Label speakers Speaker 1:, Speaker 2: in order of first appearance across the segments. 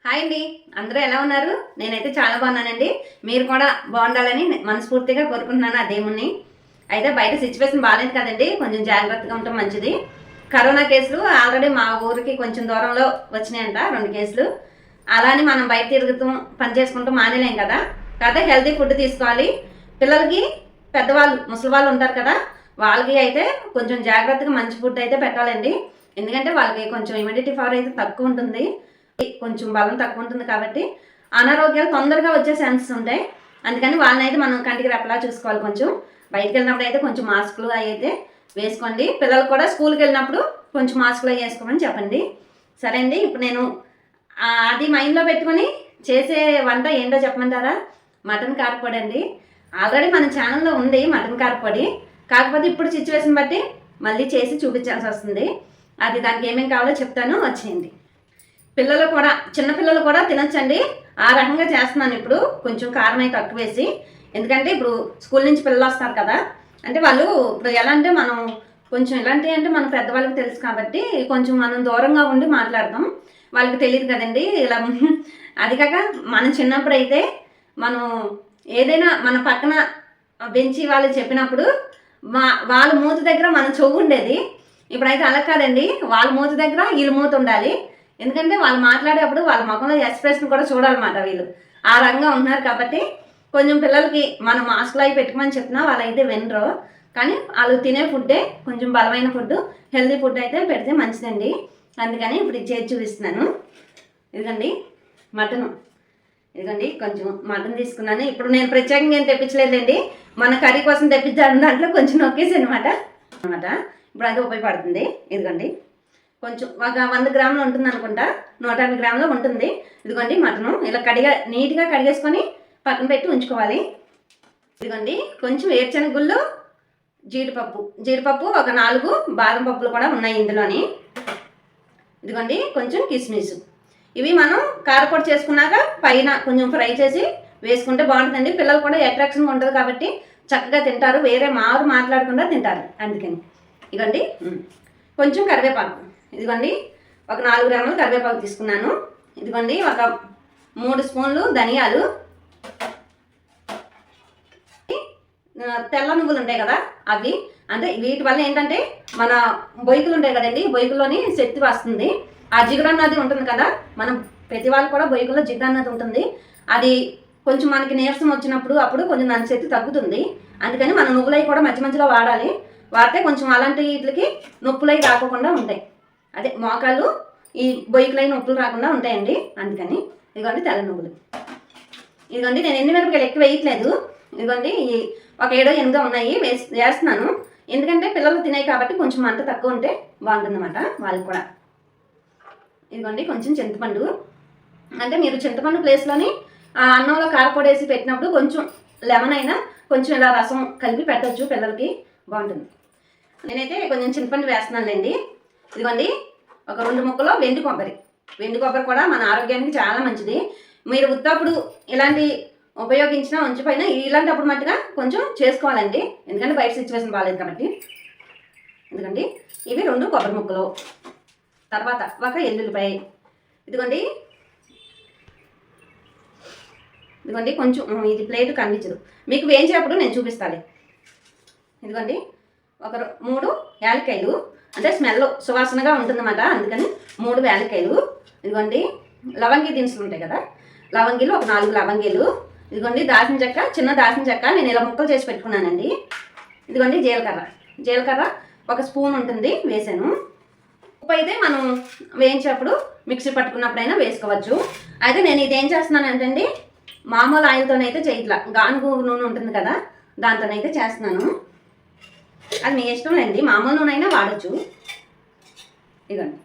Speaker 1: Hi అండి, అందరూ ఎలా ఉన్నారు? నేనైతే చాలా బాగున్నానండి. మీరు కూడా బాగుండాలని మనస్ఫూర్తిగా కోరుకుంటున్నాను ఆ దేవుణ్ణి. అయితే బయట సిచ్యువేషన్ బాగాలేదు కదండి, కొంచెం జాగ్రత్తగా ఉండటం మంచిది. కరోనా కేసులు ఆల్రెడీ మా ఊరికి కొంచెం దూరంలో వచ్చినాయంట 2 కేసులు. అలానే మనం బయట తిరుగుతూ పని చేసుకుంటూ మానేలేం కదా. కాకపోతే హెల్తీ ఫుడ్ తీసుకోవాలి. పిల్లలకి పెద్దవాళ్ళు ముసలి వాళ్ళు ఉంటారు కదా, వాళ్ళకి అయితే కొంచెం జాగ్రత్తగా మంచి ఫుడ్ అయితే పెట్టాలండి. ఎందుకంటే వాళ్ళకి కొంచెం ఇమ్యూనిటీ పవర్ అయితే తక్కువ ఉంటుంది, కొంచెం బలం తక్కువ ఉంటుంది కాబట్టి అనారోగ్యాలు తొందరగా వచ్చే ఛాన్సెస్ ఉంటాయి. అందుకని వాళ్ళని అయితే మనం కంటికి రెప్పలా చూసుకోవాలి. కొంచెం బయటికి వెళ్ళినప్పుడు అయితే కొంచెం మాస్కులు అవి అయితే వేసుకోండి. పిల్లలు కూడా స్కూల్కి వెళ్ళినప్పుడు కొంచెం మాస్కులు అవి వేసుకోమని చెప్పండి. సరే అండి, ఇప్పుడు నేను అది మైండ్లో పెట్టుకొని చేసే వంట ఏంటో చెప్పమంటారా? మటన్ కారపొడి అండి. ఆల్రెడీ మన ఛానల్లో ఉంది మటన్ కారపొడి, కాకపోతే ఇప్పుడు సిచ్యువేషన్ బట్టి మళ్ళీ చేసి చూపించాల్సి వస్తుంది. అది దానికి ఏమేమి కావాలో చెప్తాను, వచ్చేయండి. పిల్లలు కూడా చిన్నపిల్లలు కూడా తినొచ్చండి. ఆ రకంగా చేస్తున్నాను ఇప్పుడు, కొంచెం కారం అయితే తక్కువ వేసి. ఎందుకంటే ఇప్పుడు స్కూల్ నుంచి పిల్లలు వస్తారు కదా, అంటే వాళ్ళు ఇప్పుడు ఎలా అంటే మనం కొంచెం ఎలాంటి అంటే మన పెద్దవాళ్ళకి తెలుసు కాబట్టి కొంచెం మనం దూరంగా ఉండి మాట్లాడతాం. వాళ్ళకి తెలియదు కదండి ఇలా. అది కాక మనం చిన్నప్పుడు అయితే మనం ఏదైనా మన పక్కన బెంచి వాళ్ళు చెప్పినప్పుడు వాళ్ళ మూతి దగ్గర మన చెవు ఉండేది. ఇప్పుడైతే అలా కాదండి, వాళ్ళ మూతి దగ్గర వీళ్ళ మూతి ఉండాలి. ఎందుకంటే వాళ్ళు మాట్లాడేటప్పుడు వాళ్ళ ముఖంలో ఎక్స్ప్రెషన్ కూడా చూడాలన్నమాట. వీళ్ళు ఆ రకంగా ఉంటున్నారు కాబట్టి కొంచెం పిల్లలకి మనం మాస్కులు అవి పెట్టుకోమని చెప్పినా వాళ్ళైతే వినరు. కానీ వాళ్ళు తినే ఫుడ్డే కొంచెం బలమైన ఫుడ్, హెల్తీ ఫుడ్ అయితే పెడితే మంచిదండి. అందుకని ఇప్పుడు ఇది చేసి చూపిస్తున్నాను. ఇదిగండి మటను, ఇదిగండి కొంచెం మటన్ తీసుకున్నాను. ఇప్పుడు నేను ప్రత్యేకంగా ఏం తెప్పించలేదండి, మన కర్రీ కోసం తెప్పించాను. దాంట్లో కొంచెం నొక్కేసి అనమాట. ఇప్పుడు అది ఉపయోగపడుతుంది. ఇదిగోండి కొంచెం ఒక 100 గ్రాములు ఉంటుంది అనుకుంటా, 150 గ్రాములు ఉంటుంది. ఇదిగోండి మటను ఇలా నీట్గా కడిగేసుకొని పక్కన పెట్టి ఉంచుకోవాలి. ఇదిగోండి కొంచెం వేరుశనగ గుళ్ళు, జీడిపప్పు ఒక 4 బాదం పప్పులు కూడా ఉన్నాయి ఇందులోని. ఇదిగోండి కొంచెం కిస్మిస్. ఇవి మనం కారపొడి చేసుకున్నాక పైన కొంచెం ఫ్రై చేసి వేసుకుంటే బాగుంటుందండి. పిల్లలు కూడా అట్రాక్షన్గా ఉంటుంది కాబట్టి చక్కగా తింటారు, వేరే మాట్లాడకుండా తింటారు. అందుకని ఇదిగోండి కొంచెం కరివేపాకు. ఇదిగోండి ఒక 4 గ్రాములు కరివేపాకు తీసుకున్నాను. ఇదిగోండి ఒక 3 స్పూన్లు ధనియాలు, తెల్ల నువ్వులు ఉంటాయి కదా అవి. అంటే వీటి వల్ల ఏంటంటే మన బొయ్యకులు ఉంటాయి కదండి, బొయ్యకుల్లోని శక్తి వస్తుంది. ఆ జిగురు అన్నది ఉంటుంది కదా, మనం ప్రతి వాళ్ళు కూడా బొయ్యకుల్లో జిగురు అన్నది ఉంటుంది. అది కొంచెం మనకి నీరసం వచ్చినప్పుడు అప్పుడు కొంచెం దాని శక్తి తగ్గుతుంది. అందుకని మనం నువ్వులవి కూడా మధ్య మధ్యలో వాడాలి. వాడితే కొంచెం అలాంటి వీటికి నొప్పులవి రాకుండా ఉంటాయి. అదే మోకాళ్ళు ఈ బొయ్యకులైన నొప్పులు రాకుండా ఉంటాయండి. అందుకని ఇదిగోండి తెల్ల నువ్వులు. ఇదిగోండి నేను ఎన్ని మిరపకాయలు ఎక్కువ వేయట్లేదు. ఇదిగోండి ఒక 7-8 ఉన్నాయి వేస్తున్నాను. ఎందుకంటే పిల్లలు తినాయి కాబట్టి కొంచెం మంట తక్కువ ఉంటే బాగుంటుందన్నమాట వాళ్ళకి కూడా. ఇదిగోండి కొంచెం చింతపండు, అంటే మీరు చింతపండు ప్లేస్లోని అన్నంలో కారపొడి వేసి పెట్టినప్పుడు కొంచెం లెమన్ అయినా కొంచెం ఇలా రసం కలిపి పెట్టచ్చు, పిల్లలకి బాగుంటుంది. నేనైతే కొంచెం చింతపండు వేస్తున్నానులేండి. ఇదిగోండి ఒక 2 ముక్కలు వెండి కొబ్బరి కూడా మన ఆరోగ్యానికి చాలా మంచిది. మీరు ఉత్తప్పుడు ఇలాంటి ఉపయోగించినా ఉంచిపోయినా ఇలాంటప్పుడు మట్టుగా కొంచెం చేసుకోవాలండి, ఎందుకంటే బయట సిచ్యువేషన్ బాగాలేదు కాబట్టి. ఎందుకండి ఇవి 2 కొబ్బరి ముక్కలు, తర్వాత ఒక ఎల్లుల్లిపాయ. ఇదిగోండి కొంచెం ఇది ప్లేట్ కనిపించదు మీకు, వేయించేటప్పుడు నేను చూపిస్తాను. ఇదిగోండి ఒక 3 యాలక్కాయలు, అంటే స్మెల్ సువాసనగా ఉంటుందన్నమాట, అందుకని 3 యాలక్కాయలు. ఇదిగోండి లవంగి దినుసులు ఉంటాయి కదా, లవంగిలు ఒక 4 లవంగిలు. ఇదిగోండి దాల్చిన చెక్క, చిన్న దాల్చిన చెక్క నేను ఇలా ముక్కలు చేసి పెట్టుకున్నానండి. ఇదిగోండి జీలకర్ర ఒక స్పూన్ ఉంటుంది వేసాను. ఉప్పు అయితే మనం వేయించేటప్పుడు మిక్సీ పట్టుకున్నప్పుడైనా వేసుకోవచ్చు. అయితే నేను ఇది ఏం చేస్తున్నానంటే మామూలు ఆయిల్తోనైతే చేయట్లా, గానుగు నూనె ఉంటుంది కదా దాంతోనైతే చేస్తున్నాను. అది మీ ఇష్టం లేండి, మామూలు నూనె అయినా వాడచ్చు. ఇదిగోండి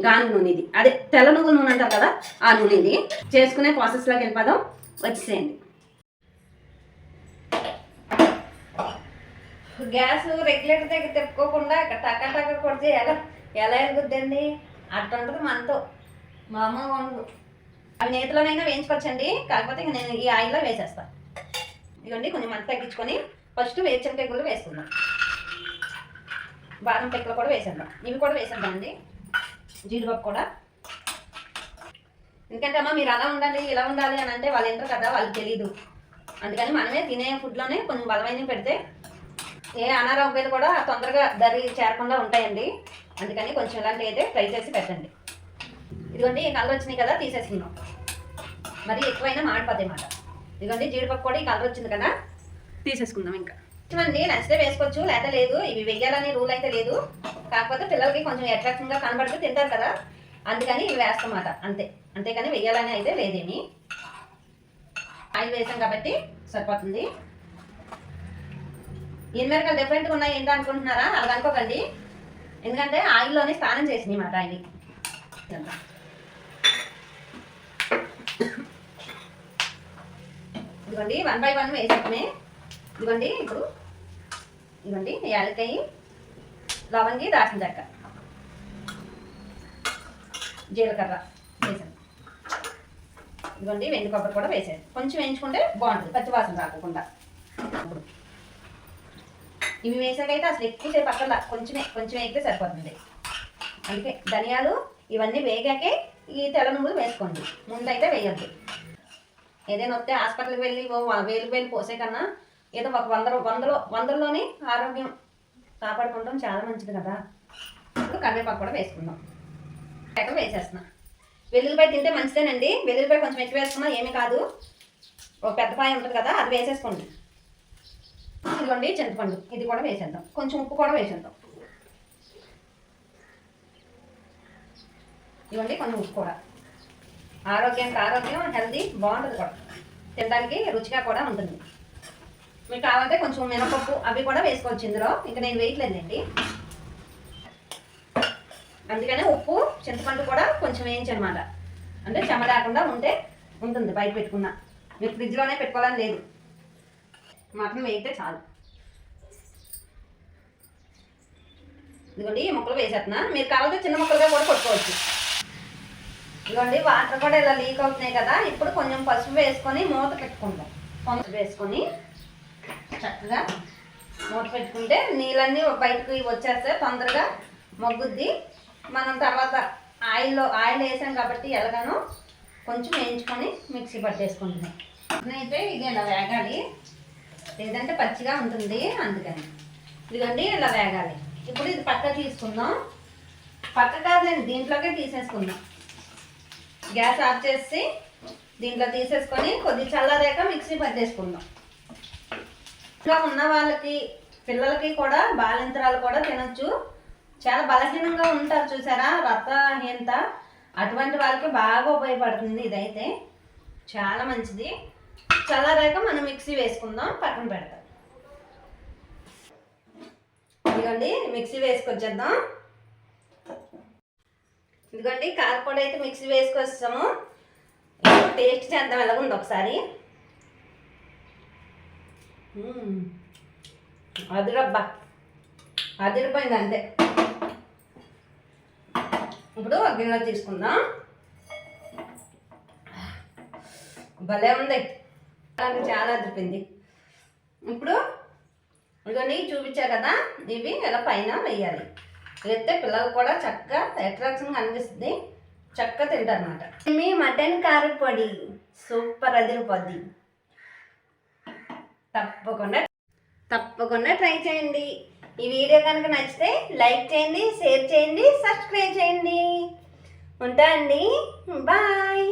Speaker 1: గానుగు నూనె, ఇది అదే తెల్ల నువ్వుల నూనె అంటారు కదా ఆ నూనె. ఇది చేసుకునే ప్రాసెస్లోకి వెళ్ళిపోదాం, వచ్చేసేయండి. గ్యాస్ రెగ్యులేటర్ దగ్గర తిప్పుకోకుండా ఇక్కడ టక్క కొడితే ఎలా ఎరుగుద్దండి, అట్టుంటుంది మనతో మామూలుగా ఉండదు. అవి నేతిలోనైనా వేయించుకోవచ్చండి, కాకపోతే ఇంక నేను ఈ ఆయిల్లో వేసేస్తాను. ఇదిగోండి కొంచెం మంట తగ్గించుకొని ఫస్ట్ వేరుశనగ గుళ్ళు వేసుకుందాం, బాదం పెక్కలు కూడా వేసేద్దాం, ఇవి కూడా వేసేద్దామండి, జీడిపప్పు కూడా. ఎందుకంటే అమ్మ మీరు అలా ఉండాలి ఇలా ఉండాలి అని అంటే వాళ్ళు వింటారు కదా, వాళ్ళకి తెలీదు. అందుకని మనమే తినే ఫుడ్లోనే కొంచెం బలమైనవి పెడితే ఏ అనారోగ్యాలు కూడా తొందరగా దరి చేరకుండా ఉంటాయండి. అందుకని కొంచెం ఇలాంటివి అయితే ట్రై చేసి పెట్టండి. ఇదిగోండి ఈ కలర్ వచ్చినాయి కదా, తీసేసుకుందాం. మరి ఎక్కువైనా మాడిపోతాయి మాట. ఇదిగోండి జీడిపప్పు కూడా ఈ కలర్ వచ్చింది కదా, తీసేసుకుందాం. ఇంకా ఇష్టమండి, నచ్చితే వేసుకోవచ్చు, లేకపోతే లేదు. ఇవి వెయ్యాలని రూల్ అయితే లేదు. కాకపోతే పిల్లలకి కొంచెం అట్రాక్షన్గా కనబడితే తింటారు కదా, అందుకని ఇవి వేస్తామాట అంతే. అంతేకాని వెయ్యాలని అయితే లేదేమి. ఆయిల్ వేసాం కాబట్టి సరిపోతుంది. ఎనిమిరకాయలు డిఫరెంట్గా ఉన్నాయి ఏంటో అనుకుంటున్నారా? అలా అనుకోకండి, ఎందుకంటే ఆయిల్లోనే స్నానం చేసినాయి మాట ఆయిల్. ఇదిగోండి 1 by 1 వేసామే. ఇదిగోండి ఇప్పుడు ఇదిగోండి యాలక్కాయ, లవంగి, దాల్చిన చెక్క, జీలకర్ర వేసాను. ఇదిగోండి వెండి కొబ్బరి కూడా వేసాను. కొంచెం వేయించుకుంటే బాగుంటుంది, పచ్చివాసన రాకుండా. ఇవి వేసాకైతే అసలు ఎక్కువసేపు అక్కర్లా, కొంచెం వేగితే సరిపోతుంది. అందుకే ధనియాలు ఇవన్నీ వేగాకే ఈ తెల్ల నువ్వులు వేసుకోండి, ముందైతే వేయద్దు. ఏదైనా వస్తే హాస్పిటల్కి వెళ్ళి వేలు పోసే కన్నా ఏదో ఒక వందలోనే ఆరోగ్యం కాపాడుకుంటాం, చాలా మంచిది కదా. ఇప్పుడు కరివేపాకు కూడా వేసుకుందాం. వేసేస్తున్నా. వెల్లుల్లిపాయ తింటే మంచిదేనండి. వెల్లుల్లిపాయ కొంచెం ఎక్కువ వేసుకున్నా ఏమీ కాదు. ఒక పెద్ద పాయ ఉంటుంది కదా, అది వేసేసుకోండి. ఇదిగోండి చింతపండు, ఇది కూడా వేసేద్దాం. కొంచెం ఉప్పు కూడా వేసేద్దాం. ఇవ్వండి కొంచెం ఉప్పు కూడా. ఆరోగ్యం హెల్తీ బాగుంటుంది కూడా, తినడానికి రుచిగా కూడా ఉంటుంది. మీకు కావాలంటే కొంచెం మినపప్పు అవి కూడా వేసుకోవచ్చు ఇందులో. ఇంకా నేను వేయట్లేదండి, అందుకనే ఉప్పు చింతపండు కూడా కొంచెం వేయించనమాట. అంటే చెమ్మ లేకుండా ఉంటుంది. బయట పెట్టుకున్నా మీరు ఫ్రిడ్జ్లోనే పెట్టుకోవాలని లేదు, మటన్ వేయితే చాలు. ఇదిగోండి ఈ ముక్కలు వేసేస్తున్నా. మీరు కావాలంటే చిన్న ముక్కలుగా కూడా కొట్టుకోవచ్చు. ఇదిగోండి వాటర్ కూడా ఇలా లీక్ అవుతున్నాయి కదా, ఇప్పుడు కొంచెం పసుపు వేసుకొని మూత పెట్టుకుంటాం. పసుపు వేసుకొని చక్కగా మూత పెట్టుకుంటే నీళ్ళన్నీ బయటకు వచ్చేస్తే తొందరగా మగ్గుద్ది. మనం తర్వాత ఆయిల్ వేసాం కాబట్టి ఎలాగానో కొంచెం వేయించుకొని మిక్సీ పట్టేసుకుంటున్నాం. అయితే ఇది ఇలా వేగాలి, లేదంటే పచ్చిగా ఉంటుంది. అందుకని ఇదిగోండి ఇలా వేగాలి. ఇప్పుడు ఇది పక్క తీసుకుందాం. పక్క కాదండి, దీంట్లోకే తీసేసుకుందాం. గ్యాస్ ఆఫ్ చేసి దీంట్లో తీసేసుకొని కొద్ది చల్లారాక మిక్సీ పట్టేసుకుందాం. ఇంకా ఉన్న వాళ్ళకి పిల్లలకి కూడా బాలింతరాలు కూడా తినొచ్చు. చాలా బలహీనంగా ఉంటారు చూసారా, రక్తహీనత, అటువంటి వాళ్ళకి బాగా ఉపయోగపడుతుంది. ఇదైతే చాలా మంచిది. చల్లారాక మనం మిక్సీ వేసుకుందాం, పక్కన పెడతాం. ఇదిగోండి మిక్సీ వేసుకొచ్చేద్దాం. ఇదిగోండి కారపొడి అయితే మిక్సీ వేసుకొచ్చాము. టేస్ట్ చేద్దాం ఎలా ఉంది ఒకసారి. అదిరబ్బా, అదిరిపోయింది అంతే. ఇప్పుడు గిన్నెలో తీసుకుందాం. భలే ఉంది, చాలా అదిరిపోయింది. ఇప్పుడు ఇవన్నీ చూపించా కదా, ఇవి ఇలా పైన వేయాలి. వేస్తే పిల్లలు కూడా చక్కగా అట్రాక్షన్గా అనిపిస్తుంది, చక్కగా తింటారు అన్నమాట. మీ మటన్ కారపొడి సూపర్ అదిరిపోద్ది. తప్పకుండా ట్రై చేయండి. ఈ వీడియో కనుక నచ్చితే లైక్ చేయండి, షేర్ చేయండి, సబ్స్క్రైబ్ చేయండి. ఉంటా అండి, బాయ్.